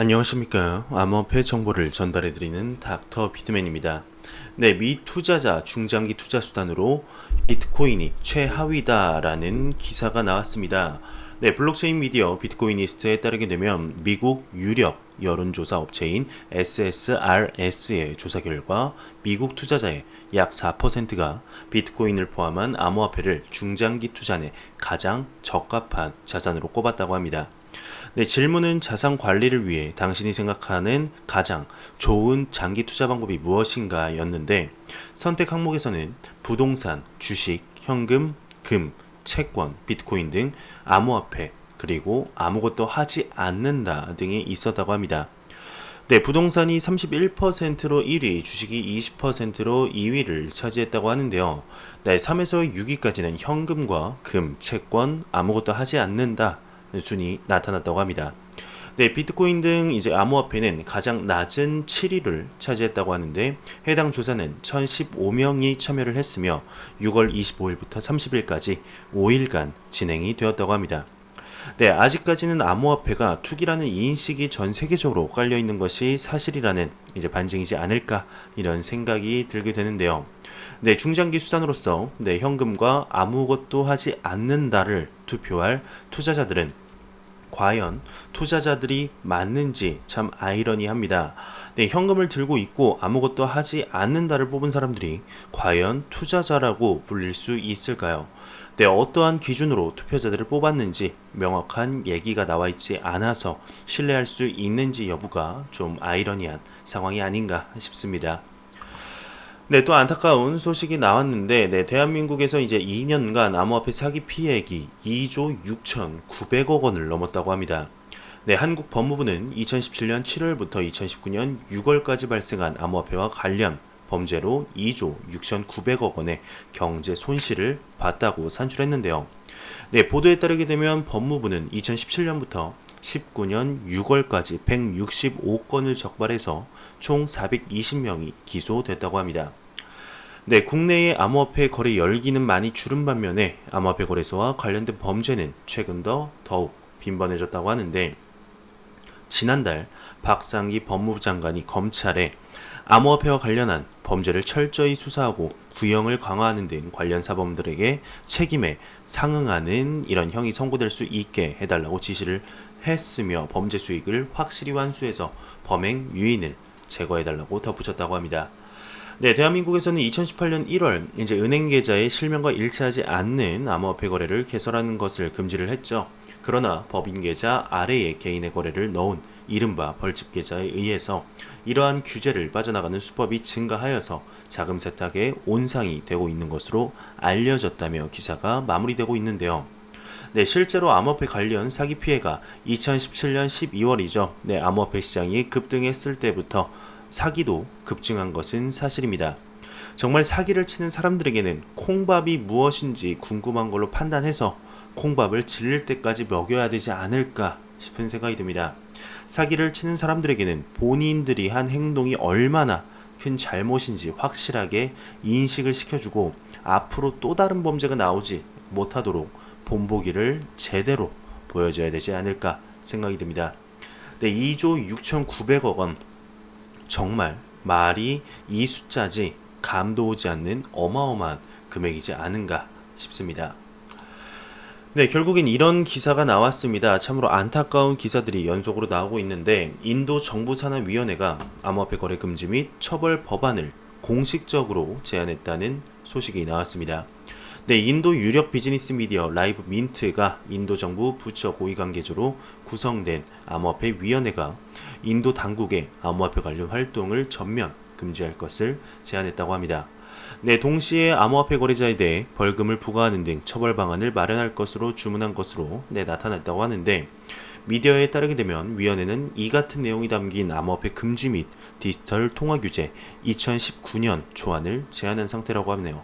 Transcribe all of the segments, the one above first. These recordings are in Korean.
안녕하십니까. 암호화폐 정보를 전달해드리는 닥터 비트맨입니다. 네, 미 투자자 중장기 투자 수단으로 비트코인이 최하위다라는 기사가 나왔습니다. 네, 블록체인 미디어 비트코이니스트에 따르게 되면 미국 유력 여론조사 업체인 SSRS의 조사 결과 미국 투자자의 약 4%가 비트코인을 포함한 암호화폐를 중장기 투자에 가장 적합한 자산으로 꼽았다고 합니다. 네, 질문은 자산 관리를 위해 당신이 생각하는 가장 좋은 장기 투자 방법이 무엇인가 였는데 선택 항목에서는 부동산, 주식, 현금, 금, 채권, 비트코인 등 암호화폐, 그리고 아무것도 하지 않는다 등이 있었다고 합니다. 네, 부동산이 31%로 1위, 주식이 20%로 2위를 차지했다고 하는데요. 네, 3에서 6위까지는 현금과 금, 채권, 아무것도 하지 않는다 순이 나타났다고 합니다. 네, 비트코인 등 이제 암호화폐는 가장 낮은 7위를 차지했다고 하는데 해당 조사는 1015명이 참여를 했으며 6월 25일부터 30일까지 5일간 진행이 되었다고 합니다. 네, 아직까지는 암호화폐가 투기라는 인식이 전 세계적으로 깔려 있는 것이 사실이라는 이제 반증이지 않을까 이런 생각이 들게 되는데요. 네, 중장기 수단으로서 네, 현금과 아무것도 하지 않는다를 투표할 투자자들은 과연 투자자들이 맞는지 참 아이러니합니다. 네, 현금을 들고 있고 아무것도 하지 않는다를 뽑은 사람들이 과연 투자자라고 불릴 수 있을까요? 네, 어떠한 기준으로 투표자들을 뽑았는지 명확한 얘기가 나와 있지 않아서 신뢰할 수 있는지 여부가 좀 아이러니한 상황이 아닌가 싶습니다. 네, 또 안타까운 소식이 나왔는데, 네, 대한민국에서 이제 2년간 암호화폐 사기 피해액이 2조 6,900억 원을 넘었다고 합니다. 네, 한국 법무부는 2017년 7월부터 2019년 6월까지 발생한 암호화폐와 관련 범죄로 2조 6,900억 원의 경제 손실을 봤다고 산출했는데요. 네, 보도에 따르게 되면 법무부는 2017년부터 19년 6월까지 165건을 적발해서 총 420명이 기소됐다고 합니다. 네, 국내의 암호화폐 거래 열기는 많이 줄은 반면에 암호화폐 거래소와 관련된 범죄는 최근 더욱 빈번해졌다고 하는데 지난달 박상기 법무부 장관이 검찰에 암호화폐와 관련한 범죄를 철저히 수사하고 구형을 강화하는 등 관련 사범들에게 책임에 상응하는 이런 형이 선고될 수 있게 해달라고 지시를 했으며 범죄 수익을 확실히 완수해서 범행 유인을 제거해달라고 덧붙였다고 합니다. 네, 대한민국에서는 2018년 1월 이제 은행 계좌의 실명과 일치하지 않는 암호화폐 거래를 개설하는 것을 금지를 했죠. 그러나 법인 계좌 아래에 개인의 거래를 넣은 이른바 벌집 계좌에 의해서 이러한 규제를 빠져나가는 수법이 증가하여서 자금 세탁에 온상이 되고 있는 것으로 알려졌다며 기사가 마무리되고 있는데요. 네, 실제로 암호화폐 관련 사기 피해가 2017년 12월이죠. 네, 암호화폐 시장이 급등했을 때부터 사기도 급증한 것은 사실입니다. 정말 사기를 치는 사람들에게는 콩밥이 무엇인지 궁금한 걸로 판단해서 콩밥을 질릴 때까지 먹여야 되지 않을까 싶은 생각이 듭니다. 사기를 치는 사람들에게는 본인들이 한 행동이 얼마나 큰 잘못인지 확실하게 인식을 시켜주고 앞으로 또 다른 범죄가 나오지 못하도록 본보기를 제대로 보여줘야 되지 않을까 생각이 듭니다. 네, 2조 6,900억 원 정말 말이 이 숫자지 감도 오지 않는 어마어마한 금액이지 않은가 싶습니다. 네, 결국엔 이런 기사가 나왔습니다. 참으로 안타까운 기사들이 연속으로 나오고 있는데 인도 정부산하위원회가 암호화폐 거래 금지 및 처벌 법안을 공식적으로 제안했다는 소식이 나왔습니다. 네, 인도 유력 비즈니스 미디어 라이브 민트가 인도 정부 부처 고위 관계자로 구성된 암호화폐 위원회가 인도 당국의 암호화폐 관련 활동을 전면 금지할 것을 제안했다고 합니다. 네, 동시에 암호화폐 거래자에 대해 벌금을 부과하는 등 처벌 방안을 마련할 것으로 주문한 것으로 나타났다고 하는데 미디어에 따르게 되면 위원회는 이 같은 내용이 담긴 암호화폐 금지 및 디지털 통화 규제 2019년 조안을 제안한 상태라고 하네요.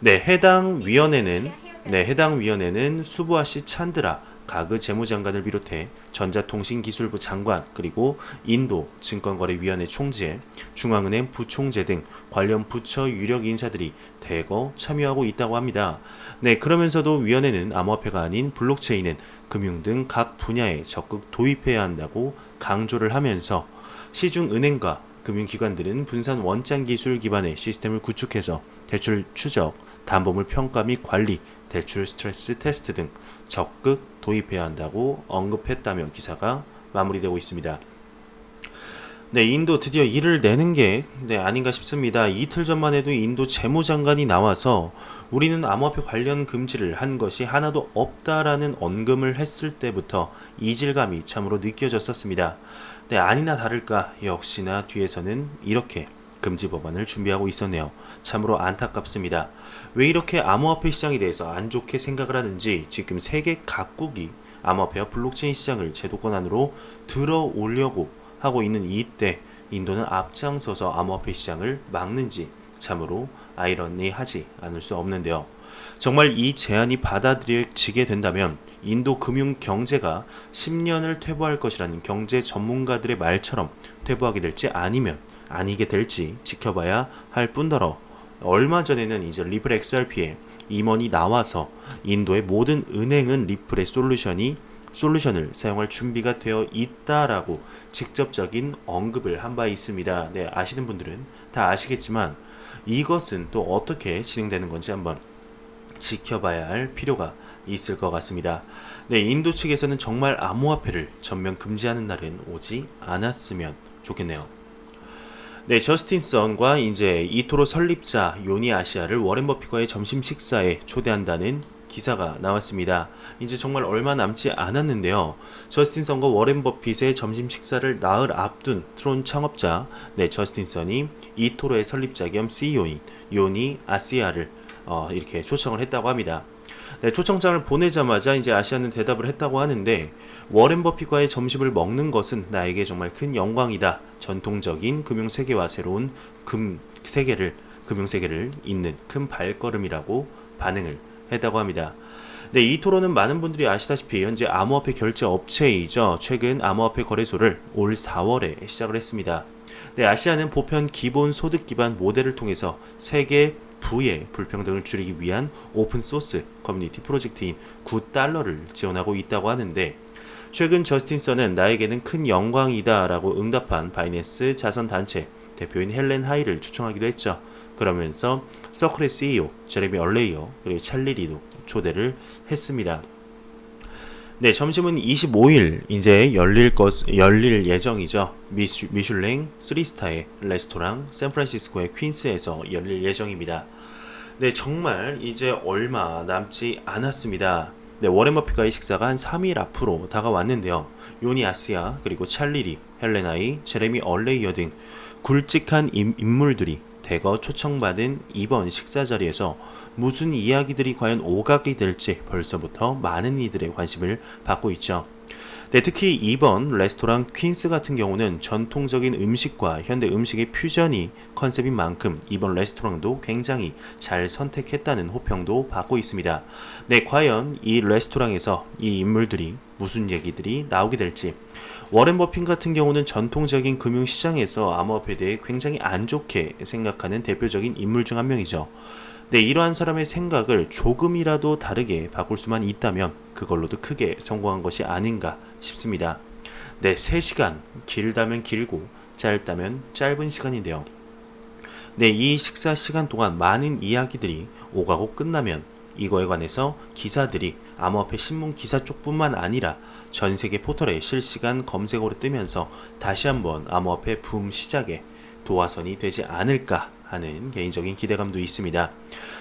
네, 해당 위원회는 수부아시 찬드라 가그 재무장관을 비롯해 전자통신기술부 장관 그리고 인도 증권거래위원회 총재, 중앙은행 부총재 등 관련 부처 유력 인사들이 대거 참여하고 있다고 합니다. 네, 그러면서도 위원회는 암호화폐가 아닌 블록체인은 금융 등 각 분야에 적극 도입해야 한다고 강조를 하면서 시중은행과 금융기관들은 분산 원장 기술 기반의 시스템을 구축해서 대출 추적, 담보물 평가 및 관리, 대출 스트레스 테스트 등 적극 도입해야 한다고 언급했다며 기사가 마무리되고 있습니다. 네, 인도 드디어 일을 내는 게 아닌가 싶습니다. 이틀 전만 해도 인도 재무장관이 나와서 우리는 암호화폐 관련 금지를 한 것이 하나도 없다라는 언급을 했을 때부터 이질감이 참으로 느껴졌었습니다. 네, 아니나 다를까 역시나 뒤에서는 이렇게 금지 법안을 준비하고 있었네요. 참으로 안타깝습니다. 왜 이렇게 암호화폐 시장에 대해서 안 좋게 생각을 하는지 지금 세계 각국이 암호화폐와 블록체인 시장을 제도권 안으로 들어오려고 하고 있는 이때 인도는 앞장서서 암호화폐 시장을 막는지 참으로 아이러니하지 않을 수 없는데요. 정말 이 제안이 받아들여지게 된다면 인도 금융 경제가 10년을 퇴보할 것이라는 경제 전문가들의 말처럼 퇴보하게 될지 아니면 아니게 될지 지켜봐야 할 뿐더러 얼마 전에는 이제 리플 XRP에 임원이 나와서 인도의 모든 은행은 리플의 솔루션을 사용할 준비가 되어 있다라고 직접적인 언급을 한 바 있습니다. 네, 아시는 분들은 다 아시겠지만 이것은 또 어떻게 진행되는 건지 한번 지켜봐야 할 필요가 있을 것 같습니다. 네, 인도 측에서는 정말 암호화폐를 전면 금지하는 날은 오지 않았으면 좋겠네요. 네, 저스틴 선과 이제 이토로 설립자 요니 아시아를 워렌 버핏과의 점심 식사에 초대한다는 기사가 나왔습니다. 이제 정말 얼마 남지 않았는데요. 저스틴 선과 워렌 버핏의 점심 식사를 나흘 앞둔 트론 창업자 저스틴 선이 이토로의 설립자 겸 CEO인 요니 아시아를 이렇게 초청을 했다고 합니다. 네, 초청장을 보내자마자 이제 아시아는 대답을 했다고 하는데 워렌 버핏과의 점심을 먹는 것은 나에게 정말 큰 영광이다. 전통적인 금융 세계와 새로운 금융 세계를 잇는 큰 발걸음이라고 반응을 했다고 합니다. 네, 이 토론은 많은 분들이 아시다시피 현재 암호화폐 결제 업체이죠. 최근 암호화폐 거래소를 올 4월에 시작을 했습니다. 네, 아시아는 보편 기본 소득 기반 모델을 통해서 세계 부의 불평등을 줄이기 위한 오픈소스 커뮤니티 프로젝트인 $9를 지원하고 있다고 하는데 최근 저스틴 선은 나에게는 큰 영광이다 라고 응답한 바이낸스 자선단체 대표인 헬렌 하이를 초청하기도 했죠. 그러면서 서클의 CEO 제레미 얼레이어 그리고 찰리 리도 초대를 했습니다. 네, 점심은 25일 이제 열릴 예정이죠. 미슐랭 3스타의 레스토랑 샌프란시스코의 퀸스에서 열릴 예정입니다. 네, 정말 이제 얼마 남지 않았습니다. 네, 워렌 버핏과의 식사가 한 3일 앞으로 다가왔는데요. 요니 아시아 그리고 찰리 리, 헬렌 하이, 제레미 얼레이어 등 굵직한 인물들이 대거 초청받은 이번 식사 자리에서 무슨 이야기들이 과연 오각이 될지 벌써부터 많은 이들의 관심을 받고 있죠. 네, 특히 이번 레스토랑 퀸스 같은 경우는 전통적인 음식과 현대 음식의 퓨전이 컨셉인 만큼 이번 레스토랑도 굉장히 잘 선택했다는 호평도 받고 있습니다. 네, 과연 이 레스토랑에서 이 인물들이 무슨 얘기들이 나오게 될지. 워렌 버핏 같은 경우는 전통적인 금융시장에서 암호화폐에 대해 굉장히 안 좋게 생각하는 대표적인 인물 중 한 명이죠. 네, 이러한 사람의 생각을 조금이라도 다르게 바꿀 수만 있다면 그걸로도 크게 성공한 것이 아닌가 싶습니다. 네, 3시간, 길다면 길고 짧다면 짧은 시간인데요. 네, 이 식사 시간 동안 많은 이야기들이 오가고 끝나면 이거에 관해서 기사들이 암호화폐 신문 기사 쪽뿐만 아니라 전 세계 포털에 실시간 검색어로 뜨면서 다시 한번 암호화폐 붐 시작에 도화선이 되지 않을까 하는 개인적인 기대감도 있습니다.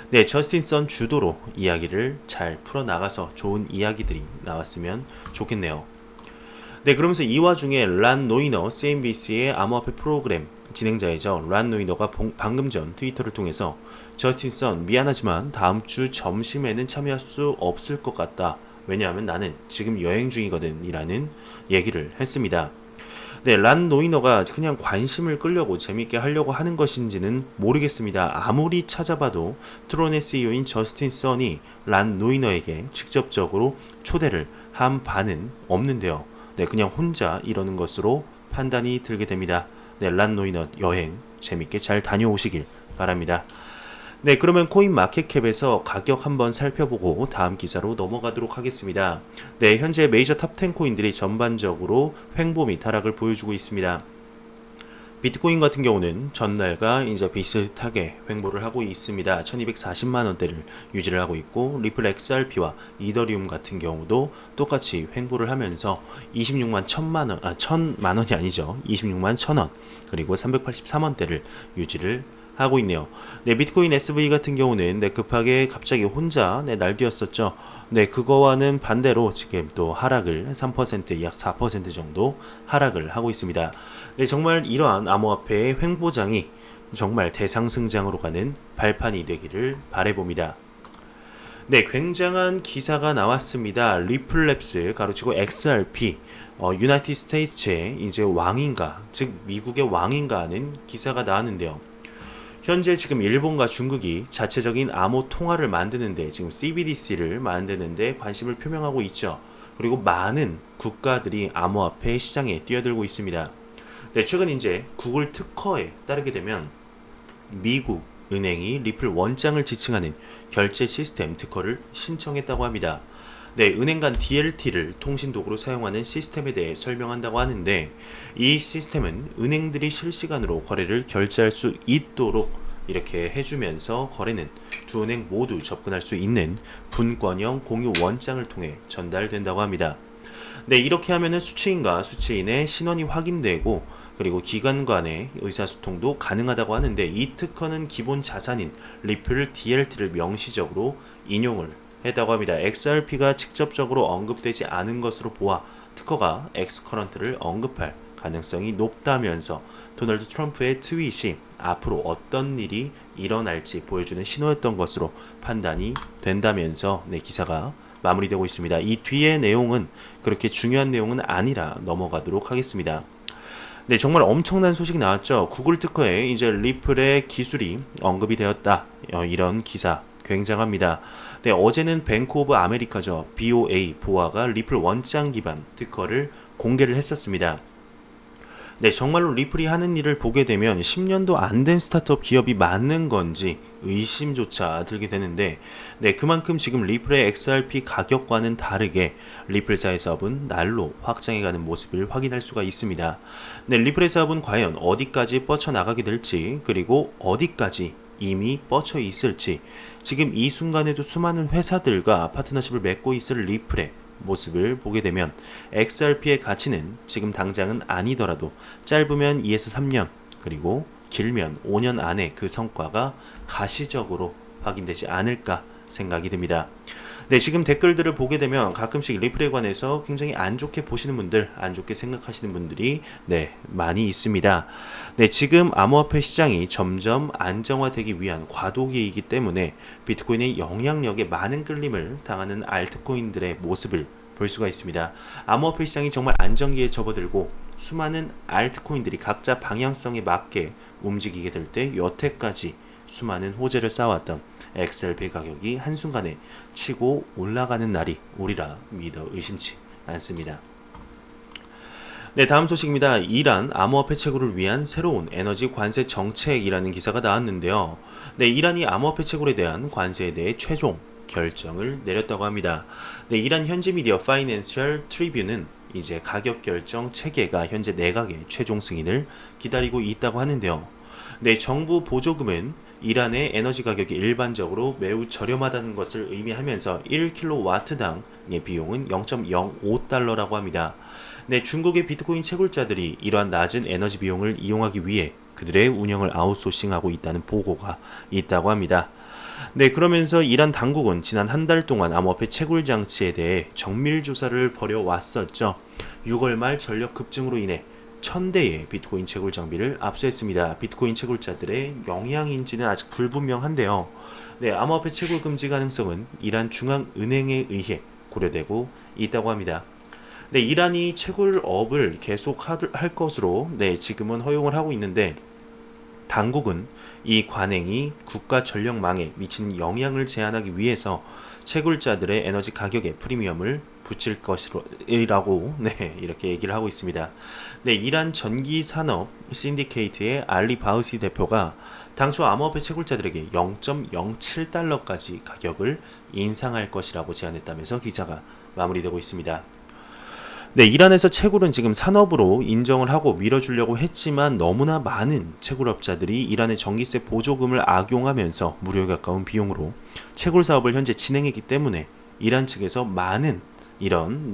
네, 저스틴 선 주도로 이야기를 잘 풀어나가서 좋은 이야기들이 나왔으면 좋겠네요. 네, 그러면서 이 와중에 란 노이너 CNBC의 암호화폐 프로그램 진행자이죠. 란 노이너가 방금 전 트위터를 통해서 저스틴 선 미안하지만 다음 주 점심에는 참여할 수 없을 것 같다. 왜냐하면 나는 지금 여행 중이거든 이라는 얘기를 했습니다. 네, 란 노이너가 그냥 관심을 끌려고 재밌게 하려고 하는 것인지는 모르겠습니다. 아무리 찾아봐도 트론의 CEO인 저스틴 선이 란 노이너에게 직접적으로 초대를 한 바는 없는데요. 네, 그냥 혼자 이러는 것으로 판단이 들게 됩니다. 네, 란 노이너 여행 재밌게 잘 다녀오시길 바랍니다. 네, 그러면 코인 마켓캡에서 가격 한번 살펴보고 다음 기사로 넘어가도록 하겠습니다. 네, 현재 메이저 탑 10 코인들이 전반적으로 횡보 및 하락을 보여주고 있습니다. 비트코인 같은 경우는 전날과 이제 비슷하게 횡보를 하고 있습니다. 1240만 원대를 유지를 하고 있고, 리플 XRP와 이더리움 같은 경우도 똑같이 횡보를 하면서 26만 1000만 원이 아니죠. 26만 1000원 그리고 383원대를 유지를 하고 있네요. 네, 비트코인 SV 같은 경우는 급하게 갑자기 혼자 날뛰었었죠. 네, 그거와는 반대로 지금 또 하락을 3%, 약 4% 정도 하락을 하고 있습니다. 네, 정말 이러한 암호화폐의 횡보장이 정말 대상승장으로 가는 발판이 되기를 바라봅니다. 네, 굉장한 기사가 나왔습니다. 리플랩스 가로치고 XRP 유나이티드 스테이츠의 이제 왕인가, 즉 미국의 왕인가 하는 기사가 나왔는데요. 현재 지금 일본과 중국이 자체적인 암호 통화를 만드는데, 지금 CBDC를 만드는데 관심을 표명하고 있죠. 그리고 많은 국가들이 암호화폐 시장에 뛰어들고 있습니다. 네, 최근 이제 구글 특허에 따르게 되면 미국 은행이 리플 원장을 지칭하는 결제 시스템 특허를 신청했다고 합니다. 네, 은행 간 DLT를 통신 도구로 사용하는 시스템에 대해 설명한다고 하는데, 이 시스템은 은행들이 실시간으로 거래를 결제할 수 있도록 이렇게 해주면서 거래는 두 은행 모두 접근할 수 있는 분권형 공유 원장을 통해 전달된다고 합니다. 네, 이렇게 하면은 수취인과 수취인의 신원이 확인되고, 그리고 기관 간의 의사소통도 가능하다고 하는데, 이 특허는 기본 자산인 리플 DLT를 명시적으로 인용을 했다고 합니다. XRP가 직접적으로 언급되지 않은 것으로 보아 특허가 엑스커런트를 언급할 가능성이 높다면서, 도널드 트럼프의 트윗이 앞으로 어떤 일이 일어날지 보여주는 신호였던 것으로 판단이 된다면서 기사가 마무리되고 있습니다. 이 뒤의 내용은 그렇게 중요한 내용은 아니라 넘어가도록 하겠습니다. 네, 정말 엄청난 소식이 나왔죠. 구글 특허에 이제 리플의 기술이 언급이 되었다. 이런 기사 굉장합니다. 네, 어제는 뱅크 오브 아메리카죠. BOA 보아가 리플 원장 기반 특허를 공개를 했었습니다. 네, 정말로 리플이 하는 일을 보게 되면 10년도 안 된 스타트업 기업이 맞는 건지 의심조차 들게 되는데, 네, 그만큼 지금 리플의 XRP 가격과는 다르게 리플사의 사업은 날로 확장해가는 모습을 확인할 수가 있습니다. 네, 리플의 사업은 과연 어디까지 뻗쳐나가게 될지, 그리고 어디까지 이미 뻗쳐 있을지, 지금 이 순간에도 수많은 회사들과 파트너십을 맺고 있을 리플의 모습을 보게 되면 XRP의 가치는 지금 당장은 아니더라도 짧으면 2에서 3년, 그리고 길면 5년 안에 그 성과가 가시적으로 확인되지 않을까 생각이 듭니다. 네, 지금 댓글들을 보게 되면 가끔씩 리플에 관해서 굉장히 안 좋게 보시는 분들, 안 좋게 생각하시는 분들이 많이 있습니다. 네, 지금 암호화폐 시장이 점점 안정화되기 위한 과도기이기 때문에 비트코인의 영향력에 많은 끌림을 당하는 알트코인들의 모습을 볼 수가 있습니다. 암호화폐 시장이 정말 안정기에 접어들고 수많은 알트코인들이 각자 방향성에 맞게 움직이게 될 때, 여태까지 수많은 호재를 쌓아왔던 XRP 가격이 한순간에 치고 올라가는 날이 오리라 믿어 의심치 않습니다. 네, 다음 소식입니다. 이란 암호화폐 채굴을 위한 새로운 에너지 관세 정책이라는 기사가 나왔는데요. 네, 이란이 암호화폐 채굴에 대한 관세에 대해 최종 결정을 내렸다고 합니다. 네, 이란 현지 미디어 파이낸셜 트리뷴은 이제 가격 결정 체계가 현재 내각의 최종 승인을 기다리고 있다고 하는데요. 네, 정부 보조금은 이란의 에너지 가격이 일반적으로 매우 저렴하다는 것을 의미하면서 1kW당의 비용은 0.05달러라고 합니다. 네, 중국의 비트코인 채굴자들이 이러한 낮은 에너지 비용을 이용하기 위해 그들의 운영을 아웃소싱하고 있다는 보고가 있다고 합니다. 네, 그러면서 이란 당국은 지난 한 달 동안 암호화폐 채굴 장치에 대해 정밀 조사를 벌여왔었죠. 6월 말 전력 급증으로 인해 1000대의 비트코인 채굴 장비를 압수했습니다. 비트코인 채굴자들의 영향인지는 아직 불분명한데요. 네, 암호화폐 채굴 금지 가능성은 이란 중앙은행에 의해 고려되고 있다고 합니다. 네, 이란이 채굴업을 계속 할 것으로 지금은 허용을 하고 있는데, 당국은 이 관행이 국가 전력망에 미치는 영향을 제한하기 위해서 채굴자들의 에너지 가격에 프리미엄을 붙일 것이라고 이렇게 얘기를 하고 있습니다. 네, 이란 전기산업 신디케이트의 알리 바흐시 대표가 당초 암호화폐 채굴자들에게 0.07달러까지 가격을 인상할 것이라고 제안했다면서 기사가 마무리되고 있습니다. 네, 이란에서 채굴은 지금 산업으로 인정을 하고 밀어주려고 했지만 너무나 많은 채굴업자들이 이란의 전기세 보조금을 악용하면서 무료에 가까운 비용으로 채굴 사업을 현재 진행했기 때문에 이란 측에서 많은 이런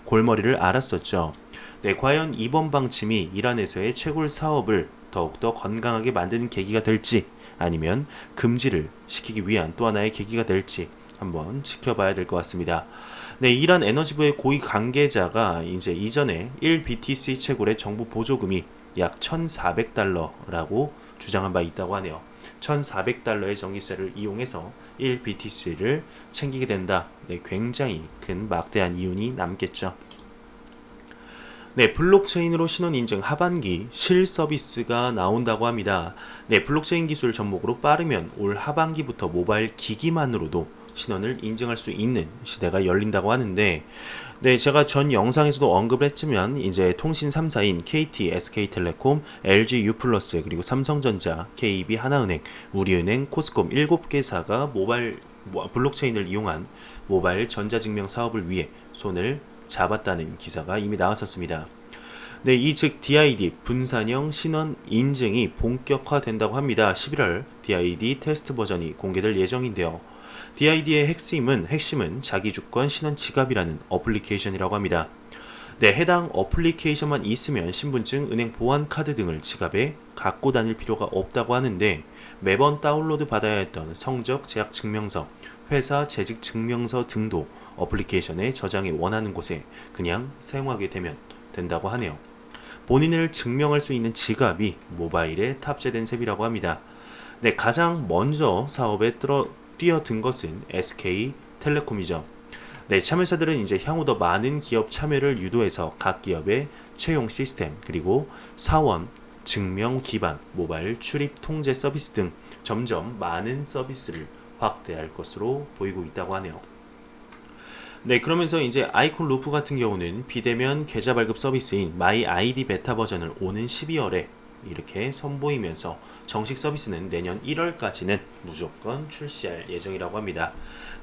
골머리를 앓았었죠. 네, 과연 이번 방침이 이란에서의 채굴 사업을 더욱더 건강하게 만드는 계기가 될지 아니면 금지를 시키기 위한 또 하나의 계기가 될지 한번 지켜봐야 될 것 같습니다. 네, 이란 에너지부의 고위 관계자가 이제 이전에 1BTC 채굴의 정부 보조금이 약 1,400달러라고 주장한 바 있다고 하네요. 1,400달러의 전기세를 이용해서 1BTC를 챙기게 된다. 네, 굉장히 큰 막대한 이윤이 남겠죠. 네, 블록체인으로 신원 인증 하반기 실 서비스가 나온다고 합니다. 네, 블록체인 기술 접목으로 빠르면 올 하반기부터 모바일 기기만으로도 신원을 인증할 수 있는 시대가 열린다고 하는데, 네, 제가 전 영상에서도 언급을 했지만 이제 통신 3사인 KT, SK텔레콤, LG U+, 그리고 삼성전자, KB, 하나은행, 우리은행, 코스콤 7개사가 블록체인을 이용한 모바일 전자증명 사업을 위해 손을 잡았다는 기사가 이미 나왔었습니다. 네, 이 즉 DID 분산형 신원 인증이 본격화된다고 합니다. 11월 DID 테스트 버전이 공개될 예정인데요. DID의 핵심은 자기주권 신원 지갑이라는 어플리케이션이라고 합니다. 네, 해당 어플리케이션만 있으면 신분증, 은행 보안 카드 등을 지갑에 갖고 다닐 필요가 없다고 하는데, 매번 다운로드 받아야 했던 성적 재학 증명서, 회사 재직 증명서 등도 어플리케이션에 저장이 원하는 곳에 그냥 사용하게 되면 된다고 하네요. 본인을 증명할 수 있는 지갑이 모바일에 탑재된 셈이라고 합니다. 네, 가장 먼저 사업에 뛰어든 것은 SK텔레콤이죠. 네, 참여자들은 이제 향후 더 많은 기업 참여를 유도해서 각 기업의 채용 시스템, 그리고 사원, 증명 기반, 모바일 출입 통제 서비스 등 점점 많은 서비스를 확대할 것으로 보이고 있다고 하네요. 네, 그러면서 이제 아이콘 루프 같은 경우는 비대면 계좌 발급 서비스인 마이 아이디 베타 버전을 오는 12월에 이렇게 선보이면서 정식 서비스는 내년 1월까지는 무조건 출시할 예정이라고 합니다.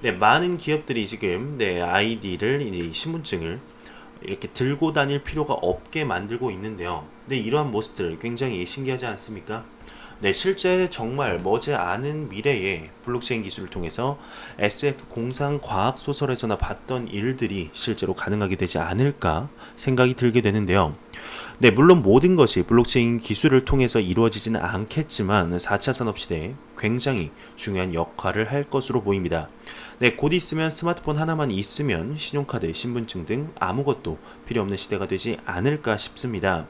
네, 많은 기업들이 지금 아이디를 이제 신분증을 이렇게 들고 다닐 필요가 없게 만들고 있는데요. 네, 이러한 모습들 굉장히 신기하지 않습니까? 네, 실제 정말 머지않은 미래에 블록체인 기술을 통해서 SF 공상과학 소설에서나 봤던 일들이 실제로 가능하게 되지 않을까 생각이 들게 되는데요. 네, 물론 모든 것이 블록체인 기술을 통해서 이루어지지는 않겠지만 4차 산업시대에 굉장히 중요한 역할을 할 것으로 보입니다. 네, 곧 있으면 스마트폰 하나만 있으면 신용카드, 신분증 등 아무것도 필요 없는 시대가 되지 않을까 싶습니다.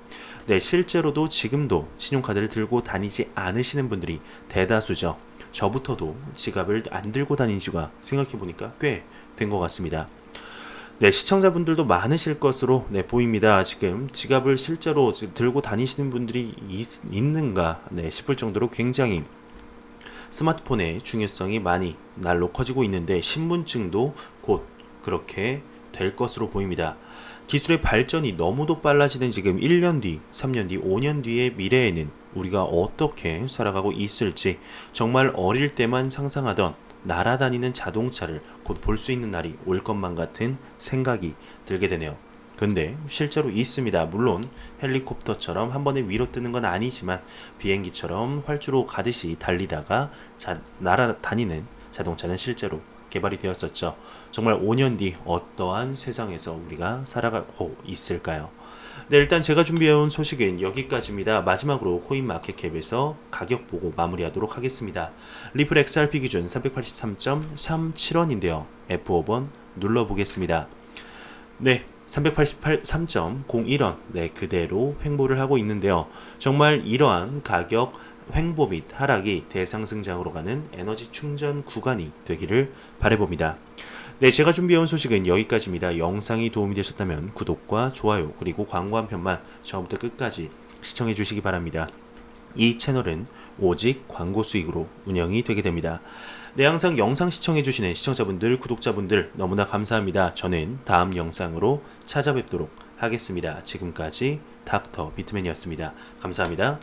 네, 실제로도 지금도 신용카드를 들고 다니지 않으시는 분들이 대다수죠. 저부터도 지갑을 안 들고 다닌 지가 생각해보니까 꽤 된 것 같습니다. 네, 시청자분들도 많으실 것으로 보입니다. 지금 지갑을 실제로 들고 다니시는 분들이 있는가 싶을 정도로 굉장히 스마트폰의 중요성이 많이 날로 커지고 있는데, 신분증도 곧 그렇게 될 것으로 보입니다. 기술의 발전이 너무도 빨라지는 지금 1년 뒤, 3년 뒤, 5년 뒤의 미래에는 우리가 어떻게 살아가고 있을지 정말 어릴 때만 상상하던 날아다니는 자동차를 곧 볼 수 있는 날이 올 것만 같은 생각이 들게 되네요. 근데 실제로 있습니다. 물론 헬리콥터처럼 한 번에 위로 뜨는 건 아니지만 비행기처럼 활주로 가듯이 달리다가 날아다니는 자동차는 실제로 개발이 되었었죠. 정말 5년 뒤 어떠한 세상에서 우리가 살아가고 있을까요? 네, 일단 제가 준비해온 소식은 여기까지입니다. 마지막으로 코인마켓캡에서 가격 보고 마무리하도록 하겠습니다. 리플 XRP 기준 383.37원인데요. F5번 눌러보겠습니다. 네, 383.01원 그대로 횡보를 하고 있는데요. 정말 이러한 가격 횡보 및 하락이 대상승장으로 가는 에너지 충전 구간이 되기를 바라봅니다. 네, 제가 준비해온 소식은 여기까지입니다. 영상이 도움이 되셨다면 구독과 좋아요 그리고 광고 한 편만 처음부터 끝까지 시청해 주시기 바랍니다. 이 채널은 오직 광고 수익으로 운영이 되게 됩니다. 네, 항상 영상 시청해 주시는 시청자분들, 구독자분들 너무나 감사합니다. 저는 다음 영상으로 찾아뵙도록 하겠습니다. 지금까지 닥터 비트맨이었습니다. 감사합니다.